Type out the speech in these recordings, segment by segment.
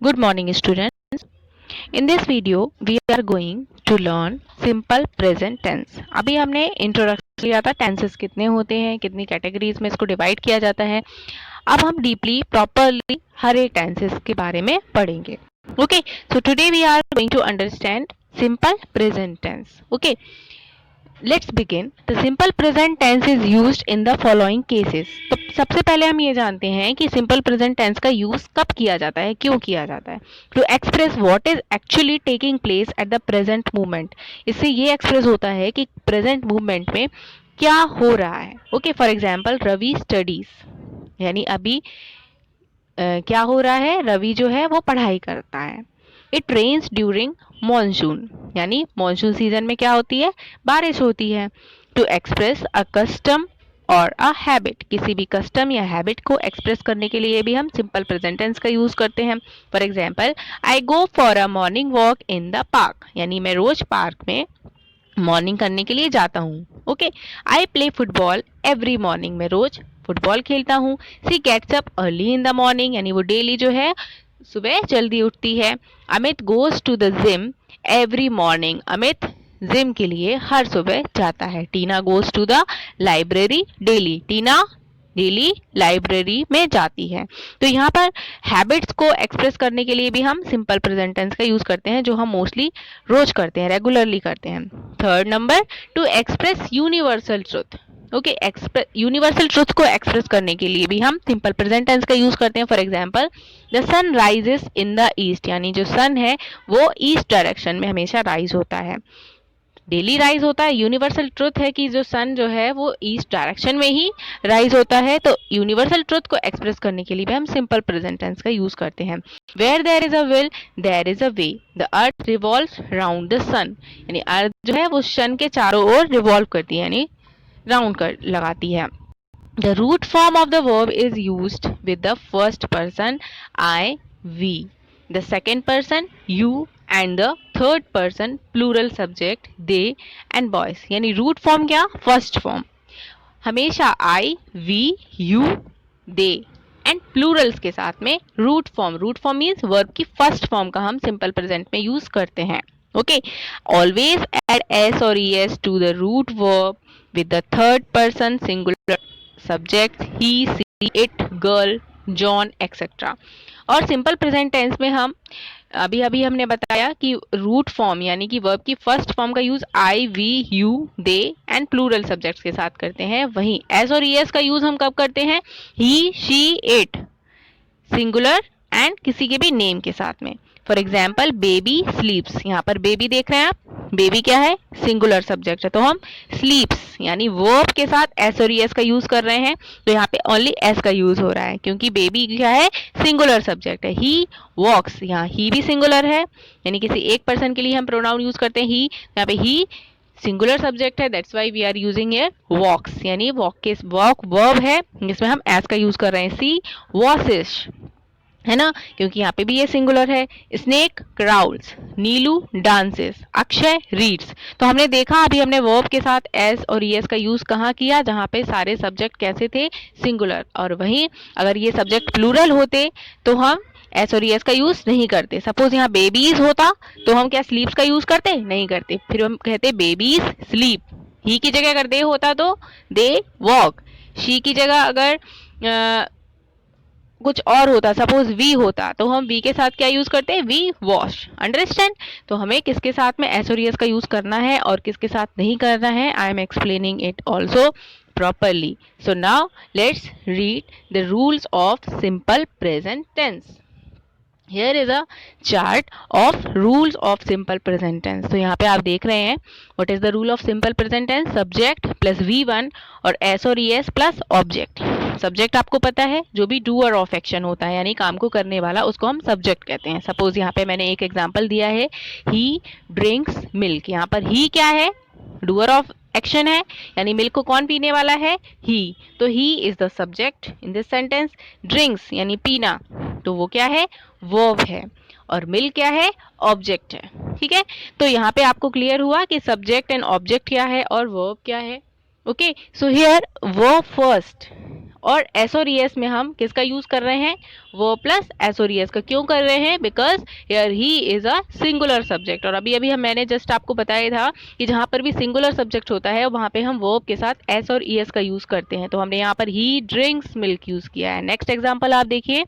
Good morning, students. In this video, we are going to learn simple present tense. अभी हमने introduction लिया था tenses कितने होते हैं, कितनी कैटेगरीज में इसको डिवाइड किया जाता है. अब हम डीपली प्रॉपरली हर एक टेंसेस के बारे में पढ़ेंगे. Okay, so today we are going to understand simple present tense. Okay, let's begin. The simple present tense is used in the following cases. तो सबसे पहले हम ये जानते हैं कि सिंपल प्रेजेंट टेंस का यूज कब किया जाता है, क्यों किया जाता है. To express what is actually taking place at the present moment. इससे ये एक्सप्रेस होता है कि प्रेजेंट मोमेंट में क्या हो रहा है. Okay, for example Ravi studies, यानी अभी क्या हो रहा है, रवि जो है वो पढ़ाई करता है. इट रेन्स ड्यूरिंग मॉनसून, यानी मॉनसून सीजन में क्या होती है, बारिश होती है. टू एक्सप्रेस अ कस्टम और अ हैबिट, किसी भी कस्टम या हैबिट को एक्सप्रेस करने के लिए भी हम सिंपल प्रेजेंट टेंस का यूज करते हैं. For example, I go for a morning walk in the park, यानी मैं रोज पार्क में मॉर्निंग करने के लिए जाता हूँ. Okay, I play football every morning, मैं रोज फुटबॉल खेलता हूँ. She gets up early in the morning, यानी वो डेली जो है सुबह जल्दी उठती है. Amit goes to the gym every morning, Amit gym के लिए हर सुबह जाता है. Tina goes to the library daily, Tina daily library में जाती है. तो यहाँ पर हैबिट्स को एक्सप्रेस करने के लिए भी हम सिंपल प्रेजेंट टेंस का यूज करते हैं, जो हम मोस्टली रोज करते हैं, रेगुलरली करते हैं. Third number, to express universal truth. Okay, universal truth को एक्सप्रेस करने के लिए भी हम सिंपल प्रेजेंट टेंस का यूज करते हैं. For example, the sun rises in the east, यानी जो सन है वो ईस्ट डायरेक्शन में हमेशा राइज होता है, डेली राइज होता है. यूनिवर्सल ट्रुथ है कि जो सन जो है वो ईस्ट डायरेक्शन में ही राइज होता है. तो यूनिवर्सल ट्रुथ को एक्सप्रेस करने के लिए भी हम सिंपल प्रेजेंट टेंस का यूज करते हैं. Where there is a will there is a way, the earth revolves round the sun, यानी अर्थ जो है वो सन के चारों ओर रिवॉल्व करती है, यानी राउंड कर लगाती है. The root form of the verb is used with the first person I, we, the second person you and the third person plural subject they and boys. यानी root form क्या, first form. हमेशा I, we, you, they and plurals के साथ में root form. Root form means verb की first form का हम simple present में यूज करते हैं. ओके, ऑलवेज एड एस और e s to the root verb with the third person singular subjects he, she, it, girl, John, etc. और simple present tense में हम अभी अभी हमने बताया कि रूट फॉर्म यानी कि वर्ब की फर्स्ट फॉर्म का use I, we, you, they and plural subjects के साथ करते हैं. वहीं एस और ईएस का यूज हम कब करते हैं, ही, शी, इट, सिंगुलर एंड किसी के भी नेम के साथ में. फॉर एग्जाम्पल, बेबी स्लीप्स, यहाँ पर बेबी देख रहे हैं आप, बेबी क्या है, सिंगुलर सब्जेक्ट है, तो हम स्लीप्स यानी वर्ब के साथ एस और एस का यूज कर रहे हैं. तो यहाँ पे ओनली एस का यूज हो रहा है क्योंकि बेबी क्या है, सिंगुलर सब्जेक्ट है. ही वॉक्स, यहाँ ही भी सिंगुलर है, यानी किसी एक पर्सन के लिए हम प्रोनाउन यूज करते हैं ही. यहाँ पे ही सिंगुलर सब्जेक्ट है, that's why we are using here walks, यानी वॉक के वॉक वर्ब है जिसमें हम एस का यूज कर रहे हैं. सी वॉसिश है ना, क्योंकि यहाँ पे भी ये सिंगुलर है. स्नेक क्राउल्स, नीलू डांसेस, अक्षय रीड्स. तो हमने देखा अभी हमने वर्ब के साथ एस और ईएस का यूज कहाँ किया, जहाँ पे सारे सब्जेक्ट कैसे थे, सिंगुलर. और वहीं अगर ये सब्जेक्ट प्लूरल होते तो हम एस और ईएस का यूज नहीं करते. सपोज यहाँ बेबीज होता तो हम क्या स्लीप्स का यूज करते, नहीं करते. फिर हम कहते बेबीज स्लीप. ही की जगह अगर दे होता तो दे वॉक. शी की जगह अगर कुछ और होता, सपोज वी होता, तो हम वी के साथ क्या यूज करते हैं, वी वॉश. अंडरस्टैंड. तो हमें किसके साथ में एस और एस का यूज करना है और किसके साथ नहीं करना है, I am explaining it also properly. So now let's read the rules of simple present tense. Here is a chart of rules of simple present tense. तो यहाँ पे आप देख रहे हैं what is the rule of simple present tense, subject plus V1 और S और ES plus object. Subject आपको पता है जो भी डूअर ऑफ एक्शन होता है यानी काम को करने वाला, उसको हम सब्जेक्ट कहते हैं. सपोज यहाँ पे मैंने एक एग्जांपल दिया है, ही ड्रिंक्स मिल्क. यहाँ पर ही क्या है, डूअर ऑफ एक्शन है, यानी मिल्क को कौन पीने वाला है, ही. तो he is the subject in this sentence. Drinks यानी पीना, तो वो क्या है, वर्ब है. और मिल्क क्या है, ऑब्जेक्ट है. ठीक है, तो यहाँ पे आपको क्लियर हुआ कि सब्जेक्ट एंड ऑब्जेक्ट क्या है और वर्ब क्या है. Okay, so here verb first, और एस और ईएस में हम किसका यूज कर रहे हैं, वो प्लस एस और ईएस का। क्यों कर रहे हैं, because here he is a singular subject. और अभी अभी मैंने जस्ट आपको बताया था कि जहां पर भी सिंगुलर सब्जेक्ट होता है वहां पे हम वर्ब के साथ एस और ईएस का यूज करते हैं। तो हमने यहाँ पर ही ड्रिंक्स मिल्क यूज किया है। नेक्स्ट एग्जाम्पल आप देखिए,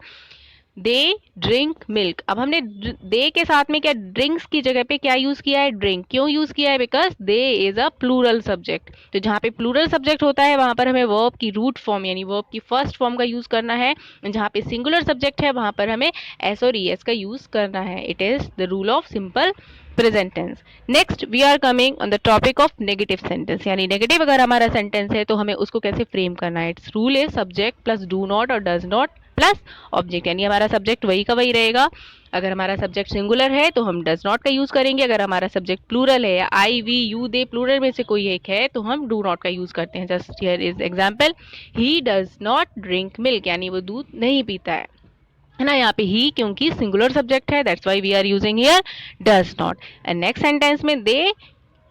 दे ड्रिंक मिल्क। अब हमने दे के साथ में क्या ड्रिंक्स की जगह पे क्या यूज किया है, ड्रिंक। क्यों यूज किया है, because they is a plural subject. तो जहां पे प्लूरल सब्जेक्ट होता है वहां पर हमें वर्ब की रूट फॉर्म यानी वर्ब की फर्स्ट फॉर्म का यूज करना है। जहां पे सिंगुलर सब्जेक्ट है वहां पर हमें एस और ईएस का यूज करना है। It is the rule of simple present tense. Next we are coming on the topic of negative sentence, यानी नेगेटिव अगर हमारा सेंटेंस है तो हमें उसको कैसे फ्रेम करना है। It's rule is subject plus do not और डज नॉट प्लस ऑब्जेक्ट, यानी हमारा सब्जेक्ट वही का वही रहेगा। अगर हमारा सब्जेक्ट सिंगुलर है तो हम डज नॉट का यूज करेंगे। अगर हमारा सब्जेक्ट प्लूरल है या आई वी यू दे प्लूरल में से कोई एक है तो हम डू नॉट का यूज करते हैं। Just here is example, he does not drink milk, यानी वो दूध नहीं पीता है ना। यहाँ पे ही क्योंकि सिंगुलर सब्जेक्ट है, that's why we are using here does not. And next sentence में दे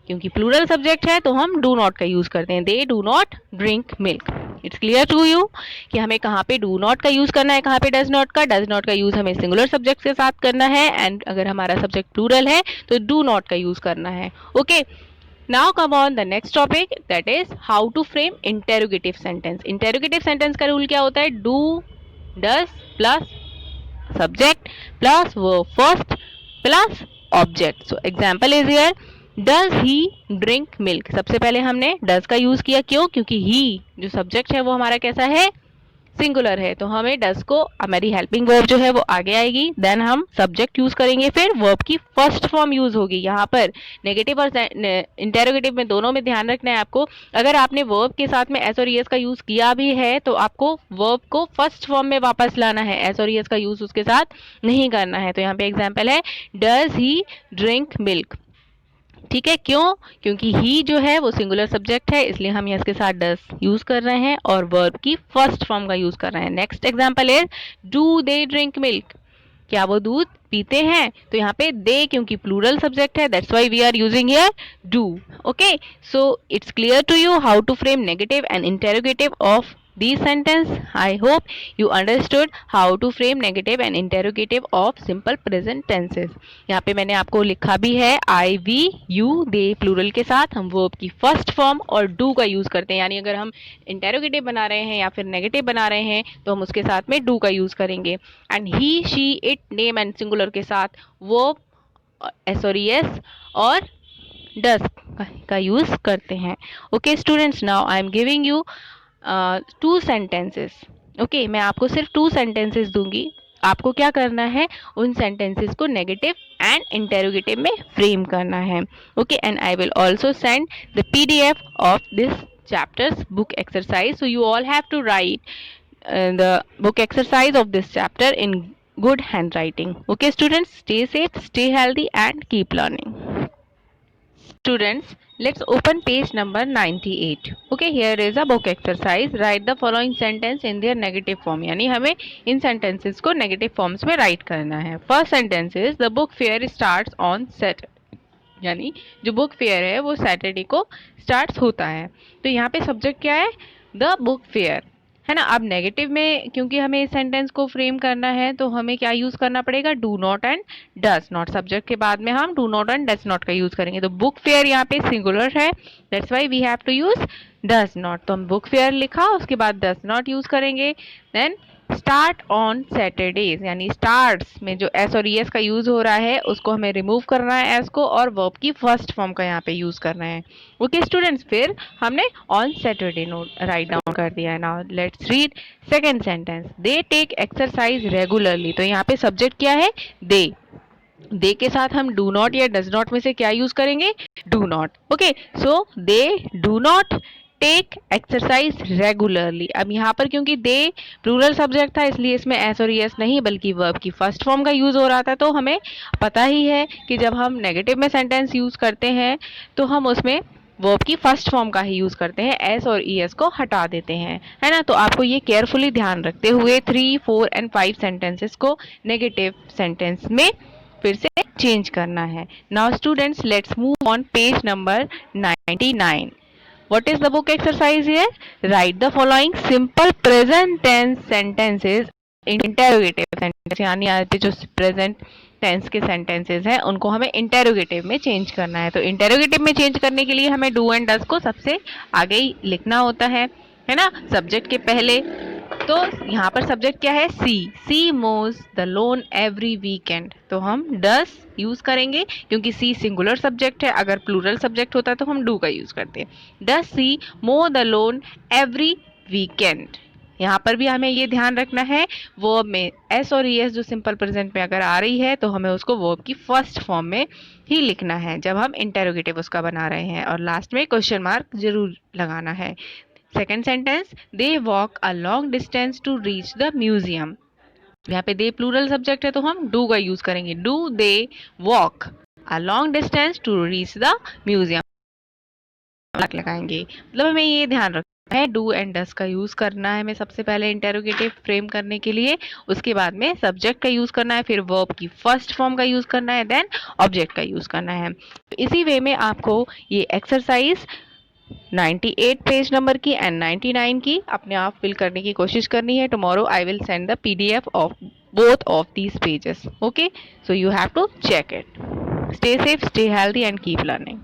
क्योंकि प्लूरल सब्जेक्ट है तो हम डू नॉट का यूज करते हैं, they do not drink milk. It's clear to you कि हमें कहाँ पे डू नॉट का यूज करना है, कहाँ पे डज नॉट का। डज नॉट का यूज हमें सिंगुलर सब्जेक्ट के साथ करना है, एंड अगर हमारा सब्जेक्ट प्लूरल है तो डू नॉट का यूज करना है। Okay, now come on the next topic, that is how to frame interrogative sentence. Interrogative sentence का रूल क्या होता है, do does plus subject plus verb first plus object. So example is here, does he drink milk. सबसे पहले हमने does का use किया, क्यों, क्योंकि ही जो सब्जेक्ट है वो हमारा कैसा है, सिंगुलर है। तो हमें डज को, हमारी हेल्पिंग वर्ब जो है वो आगे आएगी, देन हम सब्जेक्ट यूज करेंगे, फिर वर्ब की फर्स्ट फॉर्म यूज होगी। यहाँ पर नेगेटिव और इंटेरोगेटिव में दोनों में ध्यान रखना है आपको। अगर आपने वर्ब के साथ में एस और ईएस का यूज किया भी है तो आपको वर्ब को फर्स्ट फॉर्म में वापस लाना है, एस और ईएस का यूज उसके साथ नहीं करना है। तो यहाँ पे एग्जाम्पल है, डज ही ड्रिंक मिल्क। ठीक है, क्यों, क्योंकि ही जो है वो सिंगुलर सब्जेक्ट है, इसलिए हम इसके साथ डज यूज कर रहे हैं और वर्ब की फर्स्ट फॉर्म का यूज कर रहे हैं। Next example is, do they drink milk. क्या वो दूध पीते हैं। तो यहाँ पे दे क्योंकि प्लूरल सब्जेक्ट है, that's why we are using here do. Okay, so it's clear to you how to frame negative and interrogative of these sentence. I hope you understood how to frame negative and interrogative of simple present tenses. यहाँ पे मैंने आपको लिखा भी है, I, we, you, they plural के साथ हम वर्ब की फर्स्ट फॉर्म और डू का यूज करते हैं। यानी अगर हम इंटेरोगेटिव बना रहे हैं या फिर नेगेटिव बना रहे हैं तो हम उसके साथ में डू का यूज करेंगे। And he she it name and singular के साथ वर्ब एस और ईएस और डस का यूज करते हैं। Okay students, now I am giving you 2 sentences. Okay, मैं आपको सिर्फ 2 सेंटेंसेस दूंगी, आपको क्या करना है, उन सेंटेंसेस को नेगेटिव एंड इंटेरोगेटिव में फ्रेम करना है। Okay, and I will also send the PDF of this chapters book exercise, so you all have to write the book exercise of this chapter in good handwriting. Okay students, stay safe, stay healthy and keep learning. Students, let's open page number 98. Okay, here is a book exercise. Write the following sentence in their negative form. यानी हमें इन sentences को negative forms में write करना है। First sentence is, the book fair starts on Saturday. यानी जो book fair है वो सैटरडे को स्टार्ट होता है। तो यहाँ पे सब्जेक्ट क्या है, द बुक फेयर, है ना। अब नेगेटिव में क्योंकि हमें इस सेंटेंस को फ्रेम करना है तो हमें क्या यूज करना पड़ेगा, do not and does not. Subject के बाद में हम do not and does not का यूज करेंगे। तो बुक फेयर यहाँ पे सिंगुलर है, that's why we have to use does not. तो हम बुक फेयर लिखा, उसके बाद डज नॉट यूज करेंगे। देन स्टार्ट ऑन सैटरडेज, यानी स्टार्ट्स में जो एस और ईएस का यूज हो रहा है उसको हमें रिमूव करना है एस को, और वर्ब की फर्स्ट फॉर्म का यहाँ पे यूज करना है। ओके स्टूडेंट्स, फिर हमने on Saturday note write down कर दिया है। Now let's read second sentence, they take exercise regularly. तो यहाँ पे सब्जेक्ट क्या है, दे के साथ हम डू नॉट या डज नॉट में से क्या यूज करेंगे, do not. Okay, so they do not take exercise regularly. अब यहाँ पर क्योंकि दे प्लूरल सब्जेक्ट था इसलिए इसमें एस और ईएस नहीं बल्कि वर्ब की फर्स्ट फॉर्म का यूज हो रहा था। तो हमें पता ही है कि जब हम नेगेटिव में सेंटेंस यूज करते हैं तो हम उसमें वर्ब की फर्स्ट फॉर्म का ही यूज करते हैं, एस और ईएस को हटा देते हैं, है ना। तो आपको ये केयरफुली ध्यान रखते हुए 3, 4 एंड 5 सेंटेंसेस को नेगेटिव सेंटेंस में फिर से चेंज करना है। Now students, let's move on page number 99। What is the book exercise here? Write the following simple present tense sentences in interrogative sentence, यानी यहाँ पे जो present टेंस के सेंटेंसेस हैं उनको हमें इंटेरोगेटिव में चेंज करना है। तो इंटेरोगेटिव में चेंज करने के लिए हमें डू एंड डज को सबसे आगे ही लिखना होता है ना, सब्जेक्ट के पहले। तो यहाँ पर सब्जेक्ट क्या है? सी मोज द लोन एवरी वीकेंड, तो हम डस यूज करेंगे क्योंकि सी सिंगुलर सब्जेक्ट है। अगर प्लूरल सब्जेक्ट होता तो हम डू का यूज करते हैं। डस सी मो द लोन एवरी वीकेंड। यहाँ पर भी हमें ये ध्यान रखना है वर्ब में एस और एस जो सिंपल प्रेजेंट में अगर आ रही है तो हमें उसको वर्ब की फर्स्ट फॉर्म में ही लिखना है जब हम इंटेरोगेटिव उसका बना रहे हैं, और लास्ट में क्वेश्चन मार्क जरूर लगाना है। Second sentence, they walk a long distance to reach the museum. यहाँ पे दे प्लूरल सब्जेक्ट है तो हम डू का यूज करेंगे। Do they walk a long distance to reach the museum लगाएंगे। मतलब हमें ये ध्यान रखना है डू एंड डस का यूज करना है हमें सबसे पहले इंटेरोगेटिव फ्रेम करने के लिए, उसके बाद में सब्जेक्ट का यूज करना है, फिर वर्ब की फर्स्ट फॉर्म का यूज करना है, देन ऑब्जेक्ट का यूज करना है। तो इसी वे में आपको ये एक्सरसाइज 98 पेज नंबर की एंड 99 की अपने आप फिल करने की कोशिश करनी है। Tomorrow I will send the PDF of both of these pages. Okay, so you have to check it. Stay safe, stay healthy and keep learning.